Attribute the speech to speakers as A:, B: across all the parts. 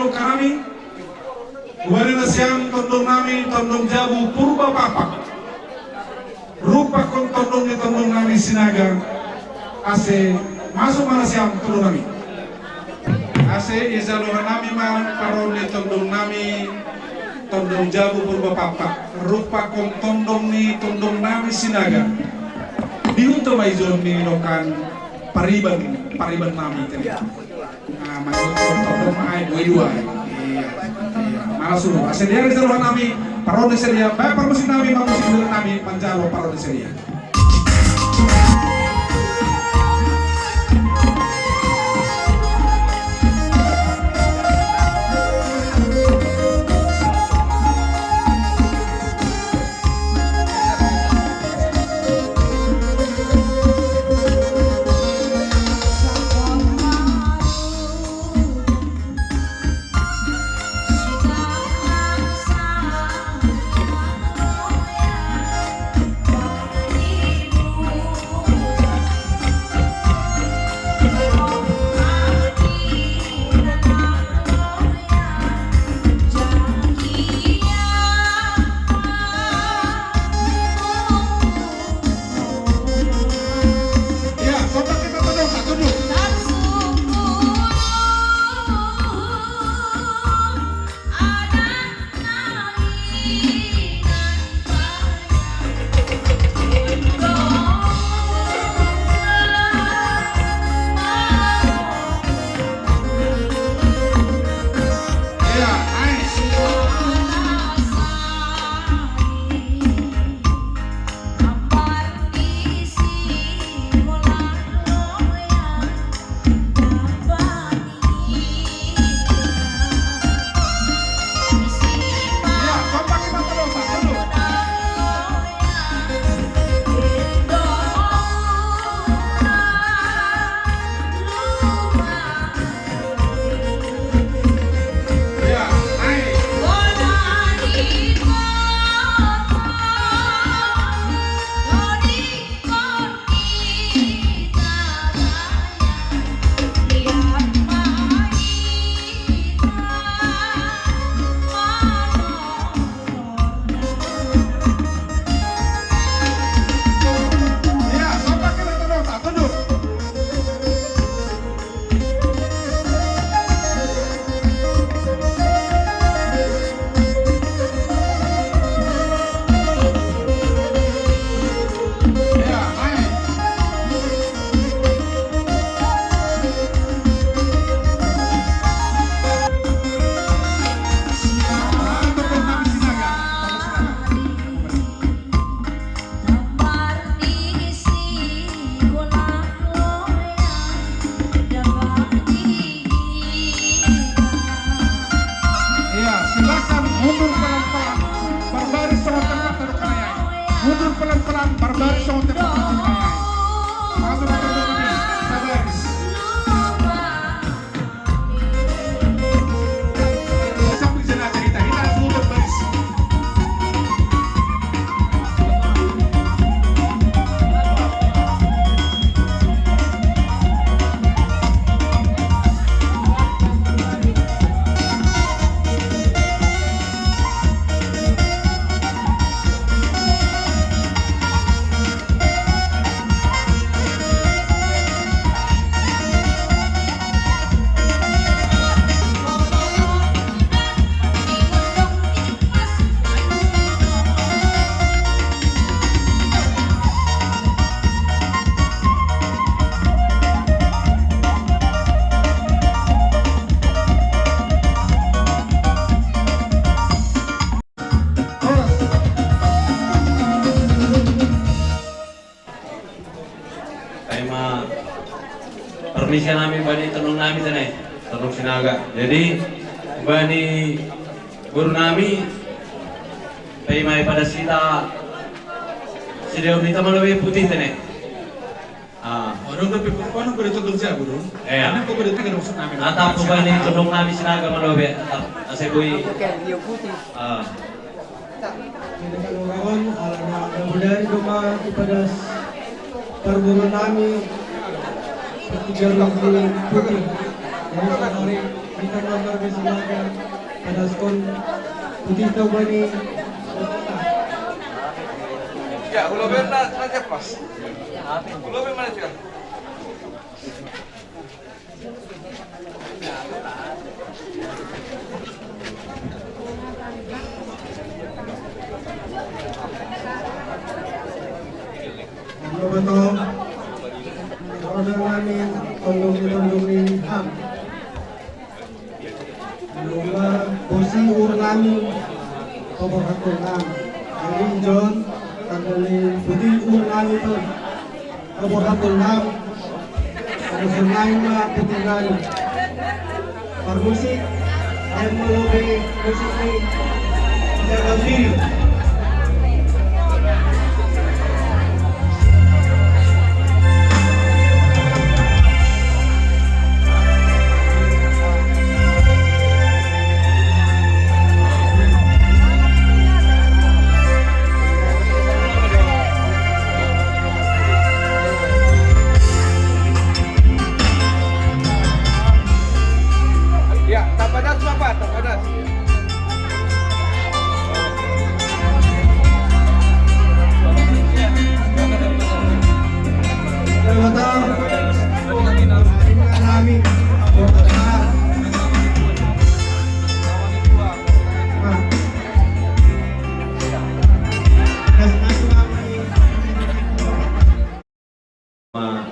A: Jalur kami Warina siang tondong nami tondong jabu purba papak rupa kon tondong ni tondong nami sinaga ase masuk mana siang tondong nami ase izaluhan nami man paron ni tondong nami tondong jabu purba papak rupa kon tondong ni tondong nami sinaga diunto maizon ni lokan pariban nami tadi masuk tondong mai dua Masuk, sedia reserva nami, parode sedia, baik permusim nami, mamusim nami, panjalo parode sedia.
B: Permisi nami bani tenung nami tanai tenung sinaga. Jadi bani guru nami mai pada sita sideu ni taman lebih putih tanai.
A: Orang tapi perempuan boleh contoh siapa guru?
B: Anak
A: kau boleh tanya maksud nami.
B: Atap bani tenung nami sinaga malobe atap asebui.
C: Dia putih.
D: Kawan-kawan, mudah-mudahan doa kepada perguru nami 3 putih. Yang kita nomor Sinaga pada skon putih tahu bani.
C: Ya, ulo ben na pas. Ulo ben mana sih?
D: Ano ba to? Order namin tondong ni Ham. Luma bosi namin paborhakon nam. Jadi John tandalin putih namin to. Paborhakon nam. Paborhakon na putih namin. Musik ay melobe musik ni jaga diri.
C: Ya, tak panas apa? Tak panas.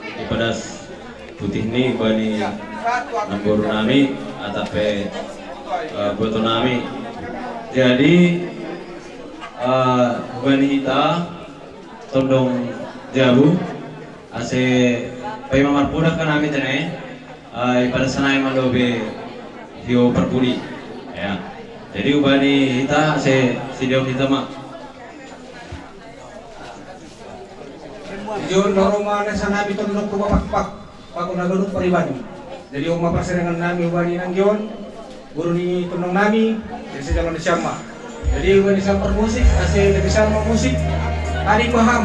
B: Ipadas putih ni bani nambur nami atape boto nami. Jadi bani hita tondong jabu ase pay mamarpuda ka nami tene ipadas sanay malobe hiyo perpudi ya. Jadi ubani hita ase sidiom hita ma
E: Jun noroma na sa nabi tundok ko papakpak pag nagunod pariban. Jadi umma pasarangan nami ubani nang yon guru ni tunong nami jadi sa jalan syama. Jadi ubani sa permusik kasi nabisama musik tadi paham.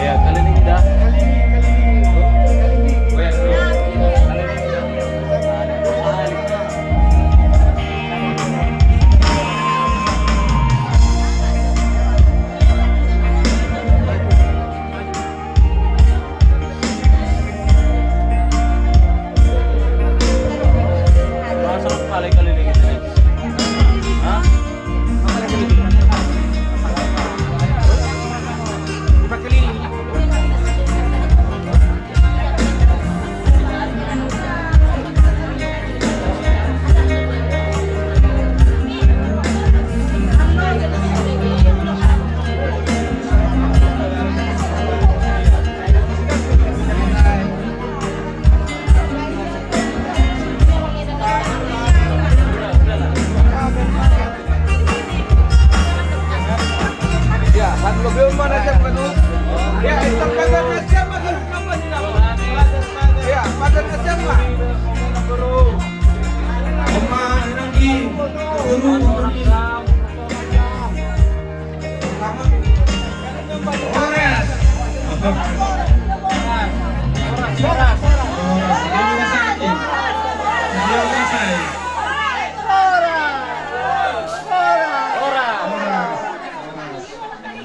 B: ya kali ini dah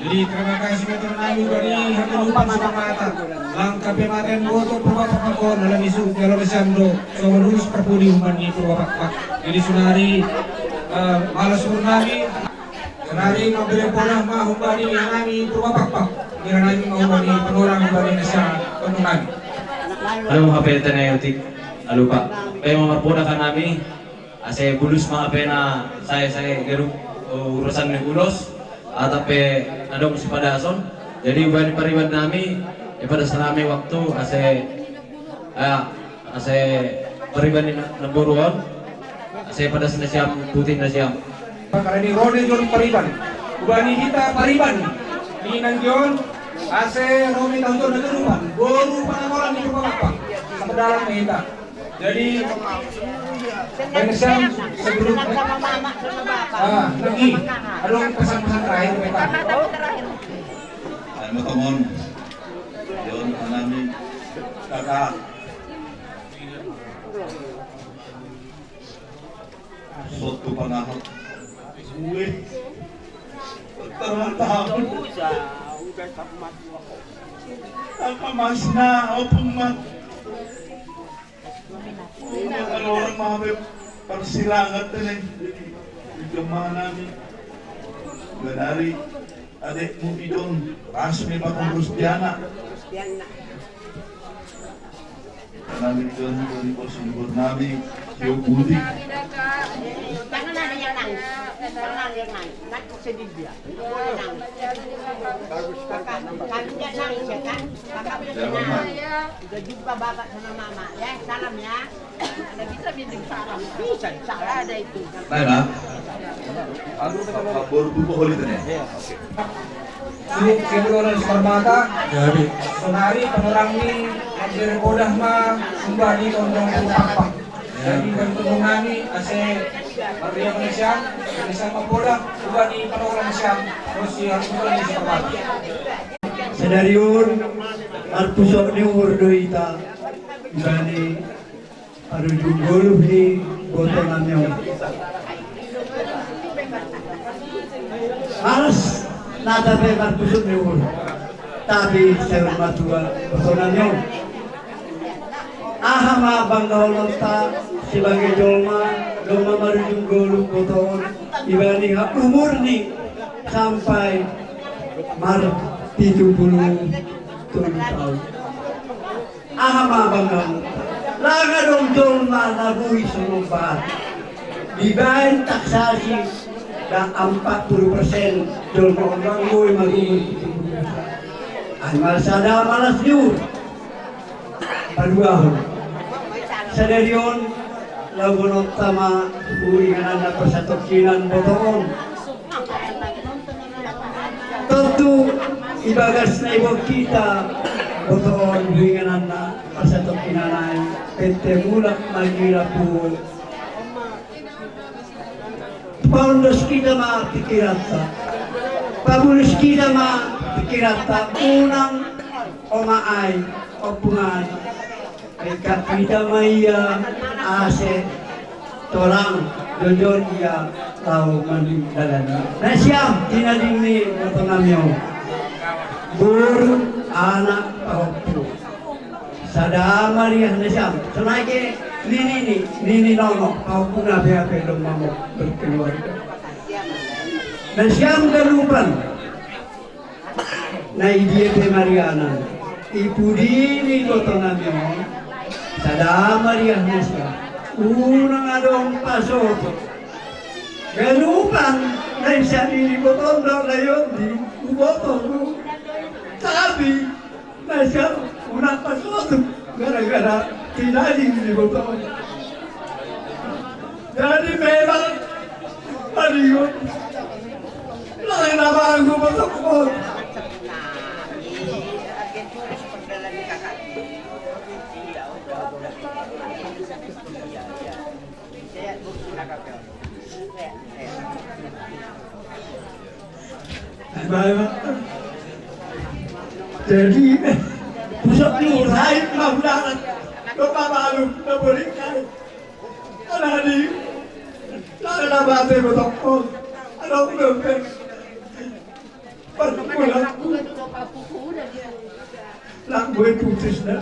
E: Jadi terima kasih kepada nami dari hatilupan semangat. Langkah pematen boto purwapakpakon dalam isu kalau besamdo soalus perpudi uman ni purwapakpak. Jadi sunari malas nami sunari mabere pola mahumbani nami purwapakpak. Kira nami mahubani penorang umbani nasa penungan.
B: Alam mo kapete na yung tik alupa. Kaya mamarpuda ka nami ase bulus mga pena saya geruk urusan ni ulos atape adong si padason. Jadi ubani pariwan nami ipada sanami waktu ase pariwan ni naburuan ase pada senasiam putih nasiam.
E: Karena di rode jon pariban. Ubani kita pariban. Ni nangjon ase romi tahun nagrupan. Boru panamolan ni purwapakpak. Sa padalang kita. Jadi banyak siang sebelum
F: sama mama sama bapak.
E: lagi ada pesan-pesan terakhir mereka.
G: Ay matamon. Yun ang namin kakak. Soto panahon. Suwe. Pagtarang-tahon. Ang kamas na o pumat. Ano orang mga parsilangat na lang. Bigyan namin. Ganari. Adik mo idong. Raso may bakong Rustiana. Namin doon po sinubod namin. Siyo Budi.
F: Jangan ada yang nangis. Jangan yang nangis. Nak sedih dia. Boleh nangis. Kakak, kami jangan nangis ya kan? Kakak boleh nangis. Sudah jumpa bapak sama mama ya. Salam ya. Ada bisa bikin salam. Bisa, salah ada itu.
G: Tayo na? Pabor po po ulit na eh.
E: Siguro ng Sparmata, sonari penerang ni Anjir Kodah ma kembali tondong pakpak. Jadi bentuk nami ase Maria Malaysia, Malaysia Mapoda, kembali penerang Malaysia, terus harus kembali di Sparmata.
H: Senarion arpusok ni urdoita gani arujugol ni boto namyo. Mas natape arpusok ni ur. Tapi saya matua boto namyo. Ahama banggaul nota sebagai dolma marujugol boto ibani umur ni sampai Maret 70 tahun. Ahama bangga. Laga dong dolma nabui sumumpat. Dibayar taksasi dan 40% dolma orang gue magumur 70%. Amal sada malas nyur. Paduahon. Sadarion lagunot tama uringan na pasatokinan botoon. Tentu ibagas na ibo kita botoon huinganan na pasatok kinanay pente mulak magira po paundos kita mapikirata pabulos kita mapikirata unang omaay opungan ay kapita maya ase torang dojon iya tao maning dalana na siya tinaling ni botonamyo bur anak paupu sada Maria Nesam senake nini nono paupu na beape dong mamo berkeluarga Nesam galupan na idiepe Mariana ipu dini botonamyo sada Maria Nesam unang adong pasok galupan na isa dini boton daw na yun di boton tapi nasa unang pasok gara-gara tinaling ni boton jadi memang pariyo lang naman ko boton ko jadi pusat nur haid mahudaran lupa malu na berikan ada di ada bate betokol ada udah perkulah lang gue putus na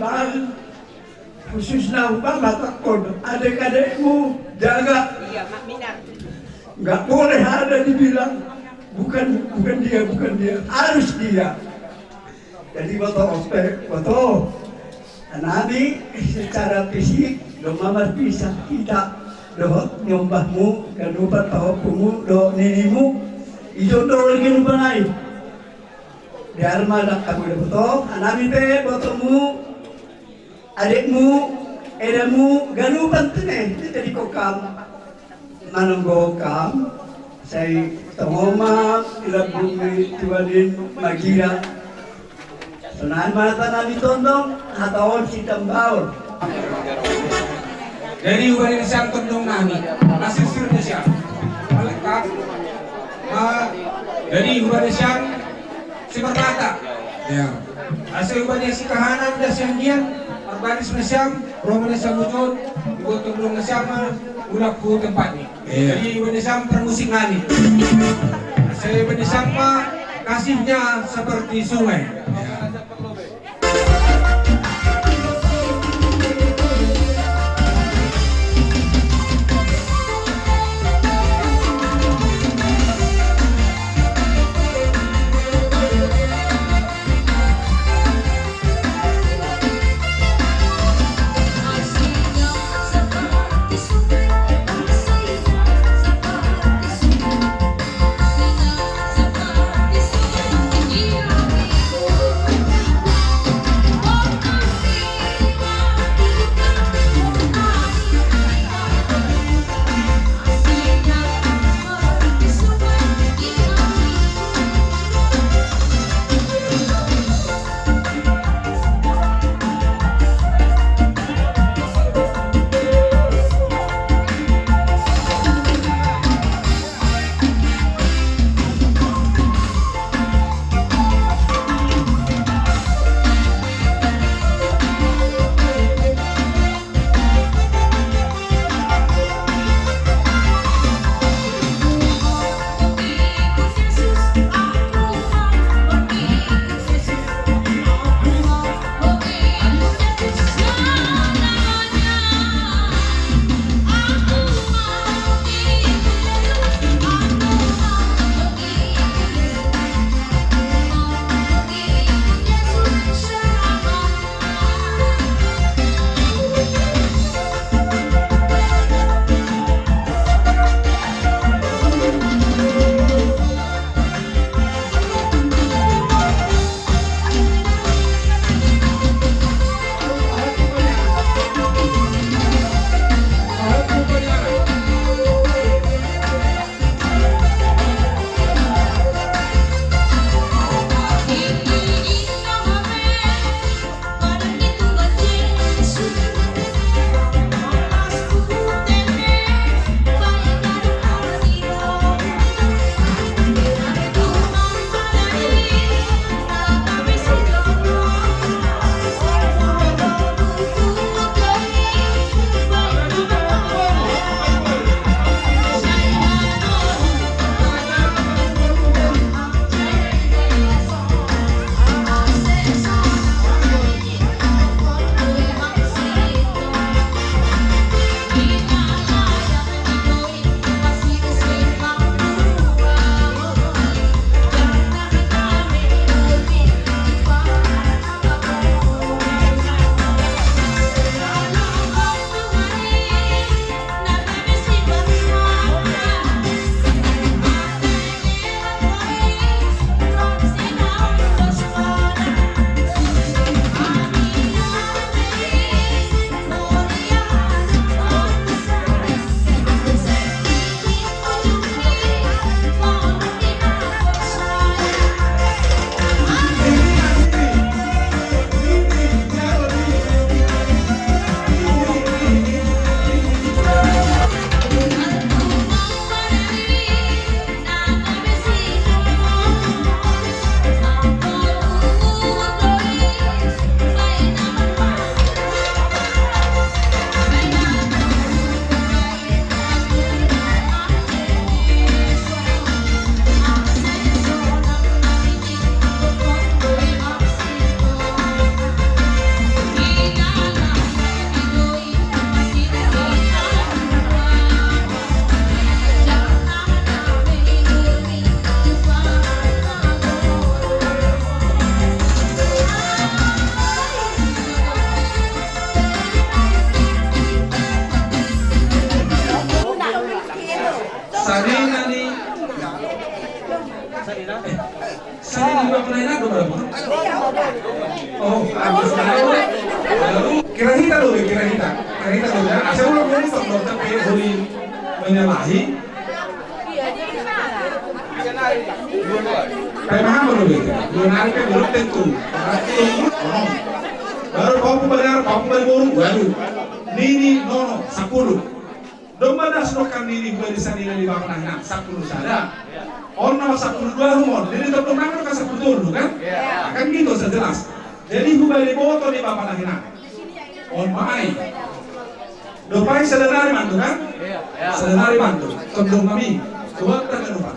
H: khusus na bapak takon adik-adikmu jaga nggak boleh ada dibilang bukan dia harus dia. Jadi foto Nabi secara fisik do mamar pisah kita do nyombahmu kanupat pahopumu do ninimu ijo do lagi nubanai di armada kamu do foto Nabi pe fotomu adikmu edamu ganupan tene jadi kokam manunggo kam saya tengoma ilabumi tualin magira Sunan mata nabi tondong hatawan si tambaon.
E: Jadi ubah siang tondong nami, hasil sirnya siang, lengkap. Jadi ubah siang si berkata, ya. Hasil ubah si kahanan dan siang dia, berbaris siang, roman siang wujud, ubah tondong siang ulah ku tempat ni. Jadi ubah siang permusik nami. Hasil ubah siang kasihnya seperti sungai. Ya.
A: Oh, habis lalu kira kita loh, kira kita loh ya. Saya ulang lagi dokter tapi boleh menyalahi. Kayak mana loh gitu? Dua hari kan belum tentu. Baru kamu benar baru. Waduh, ini nini nono 10. Domanas no kan nini gue di sana di bawah nang 10 sada. Ono 10 dua rumor. Jadi tondong nami kan 10 dulu kan? Kan gitu sejelas. Jadi gue di bawah di bawah nang. On mai. Dopai sedenari mandu kan? Sedenari mandu. Tondong kami. Coba kita lupa.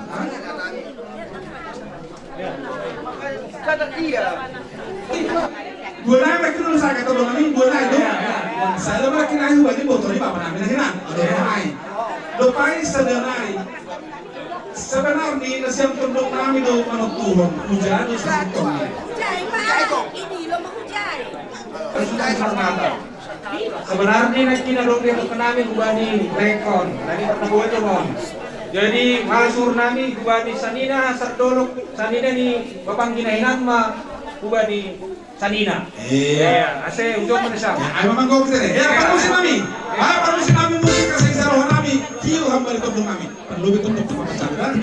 C: Kadang iya.
A: Dua naik lagi dulu saya kata dong kami dua naik dong. Saya lagi naik dua ini botol ini bapak naik lagi naik. Dopai sedenari. Sebenarnya nasiam tondong kami do manok turun hujan do satu.
F: Ini lo mau hujan.
E: Sebenarnya nak kita dong dia kenami kubani rekon, tadi pernah buat mon. Jadi masur nami kubani sanina serdolok sanina ni bapang kinainan ma kubani sanina. Iya, ase ujung menesam.
A: Ayo memang kau bisa deh. Ya parusin kami. Ah parusin kami musik kasih saluran kami. Kiu hamba di tondong kami. Perlu ditutup cuma kecanggan.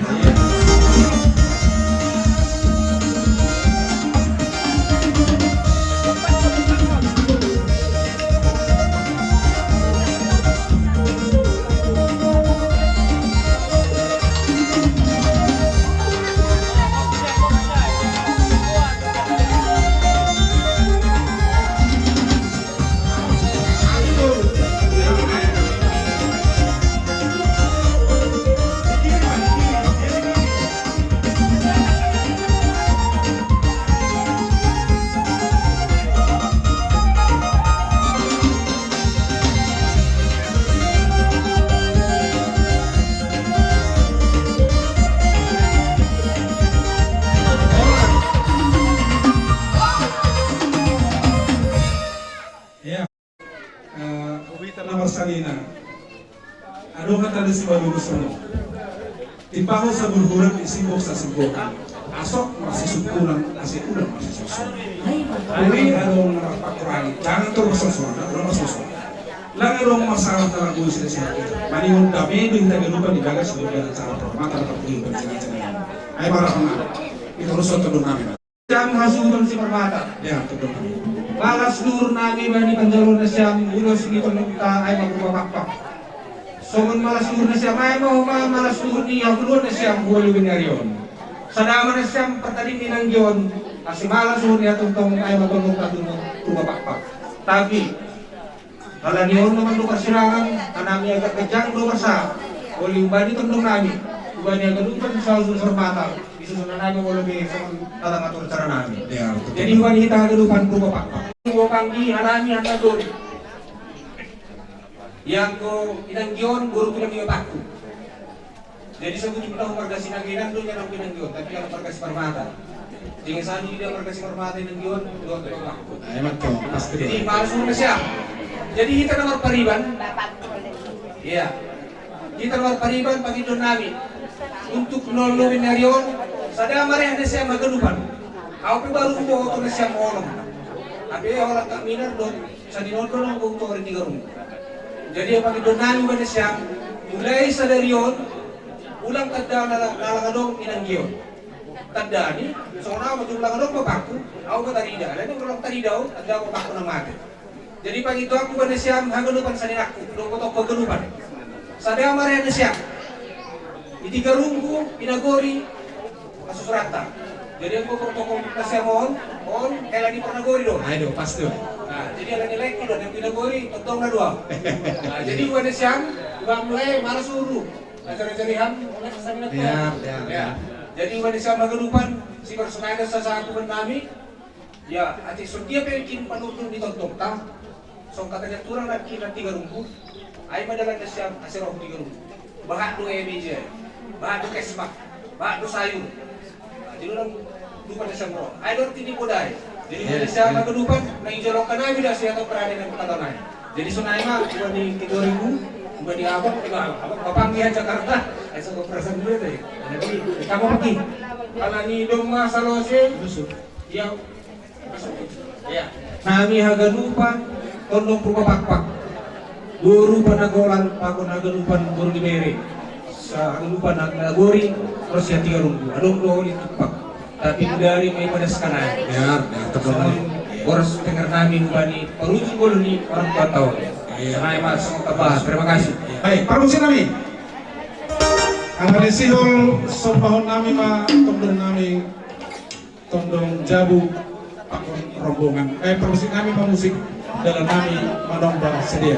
A: Nomor salina. Aduh kata di sini dulu semua. Timpaho sa bulhuran isibok sa sibokan. Asok masih sukulan, masih udah masih susun. Ini adong narapakurani. Jangan terus susun, terus susun. Lang adong masalah talaga ko sila siya. Maniwon kami hindi lupa di bagas sa lugar at sa mata na pagpili ko sa ay para kung ito rusot tulong namin.
E: Siyang hasutan si Permata.
A: Ya, tulong namin.
E: Para seluruh nabi bani panjalur na siyang ulos dito nagta ay magpapakpak. Songon malas seluruh na siyang ay malas seluruh niya keluar na siyang buwalo binaryon. Sa naman na siyang pataling ninangyon kasi malas seluruh niya tungtong ay magpapakpak na doon pumapakpak. Tapi halaniyon naman doon kasirangan anami agad kajang doon kasa uling bani tundong namin. Bani agad doon sa Permata. Isusunod namin wala may tatang atur cara namin. Jadi bukan kita kelupan pun bapak. Bukan di harami anda doon. Yang ko inanggion guru pinanggion aku. Jadi sebut kita marga sinaginan doon yang pinanggion, tapi yang marga si Permata. Jangan saja dia marga si Permata inanggion doon ke aku.
A: Ayat to, pasti.
E: Jadi palsu na siya. Jadi kita nomor pariban. Iya. Kita nomor pariban pagi doon namin. Untuk nolong binaryon. Sada mari ada siya magalupan. Ako baru mo ko na siya molong. Abi orang tak minar doon sa dinodo ng buto rin tigarong. Jadi pag doon namin ba na siya mulai sa dariyon ulang tanda na nalangadong inanggiyon. Tanda ni so na maglangadong babaku. Ako ba tarida? Alam mo ulang tarida o tanda ko babaku ng mati. Jadi pag ito ako ba na siya hagalupan sa ninakko. Doon ko to pagalupan. Sada mari ada siya. Itigarong ko inagori Asusurata. Jadi aku protokol kasih mohon kailan di Pernagori dong.
A: Ayo, pasti.
E: Nah, jadi ada nilai kilo dan Pernagori tentang na dua. Nah, jadi gua siang, gua mulai malas suruh. Cari-cari ham mulai kesana ya. Jadi gua siang magalupan si personalis sa aku kami. Ya, ati dia pengen panutun ditontong ta. So katanya turang lagi nanti garungku. Ay madalang na siya asiro di garungku. Bahat do EBJ. Bahat do kesmak. Bahat do sayur. Jadi orang lupa na siya mo. Ay doon tini po dahil. Jadi mo siya magalupan, nainjolong ka namin na siya itong parade ng pagkatanay. Jadi sunay nga, iba ni Kidorin mo, iba ni Abang, papanggihan Jakarta. Ay sa kaprasan mo ito eh. Jadi, kamu pergi. Kala ni Doma Salose, yang ya. Nami hagalupan, tondong pumapakpak. Guru panagolan, ako hagalupan, guru libere. Sa hagalupan nagagori, terus ya 3 runggu. Adong doon itupak. Tapi dari may padas ka na.
A: Ya, teman.
E: Oras dengar namin ba ni paruji ko ni orang tua tahun. Sanay mas, terima kasih.
A: Baik, permisi kami. Karena disihol sombahon nami ma tondong jabu pakon rombongan. Permisi kami pemusik dalam nami manomba sedia.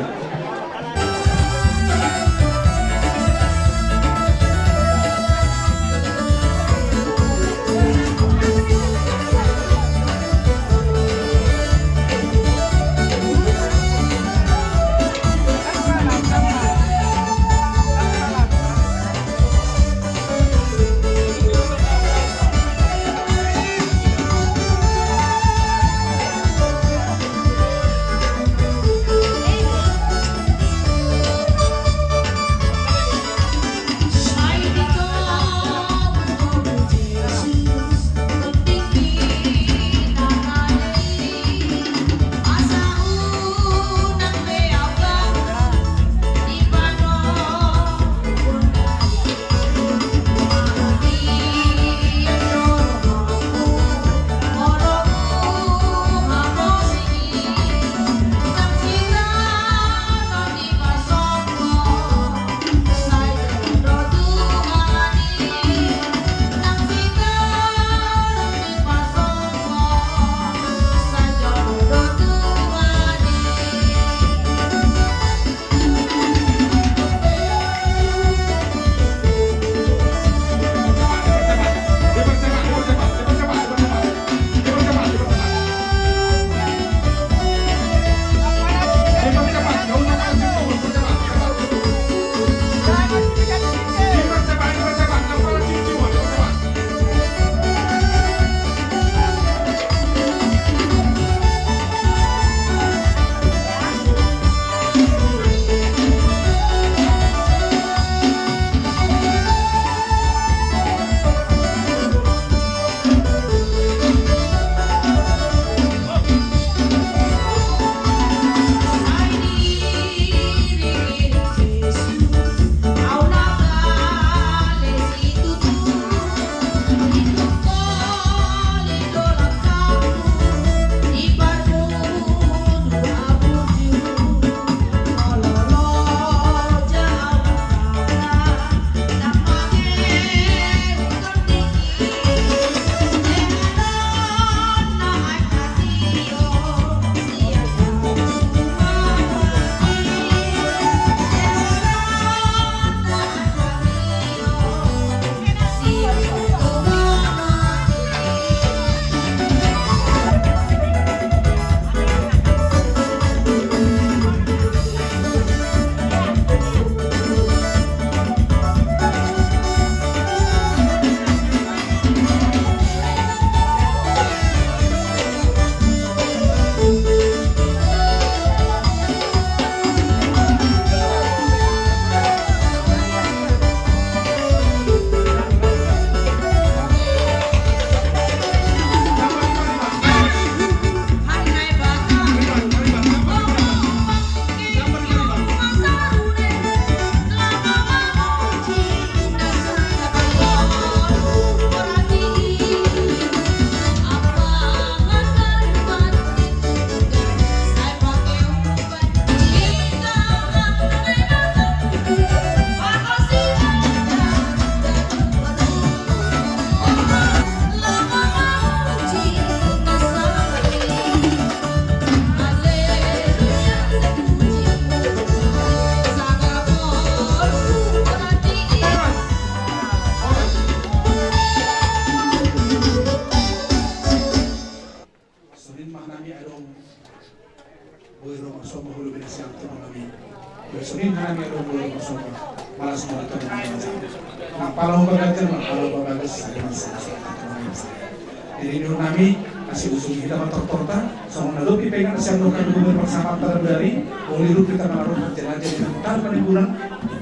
A: Jadi menurut kami kasih usul kita mentorta sama lalu kita ingat siapa yang gubernur bersama dari boleh lu kita menaruh jalan jadi mutar pada bulan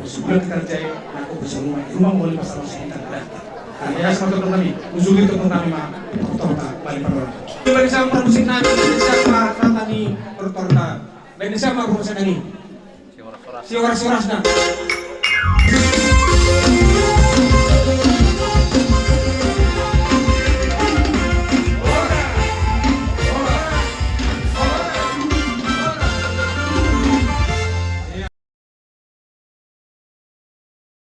A: sebulan kita jaya aku bersama rumah boleh pasal kita ada. Ya sama teman kami usul itu teman kami mah torta balik pada. Bagi sama musik nami siapa tani torta. Bagi sama musik nami. Si orang-orang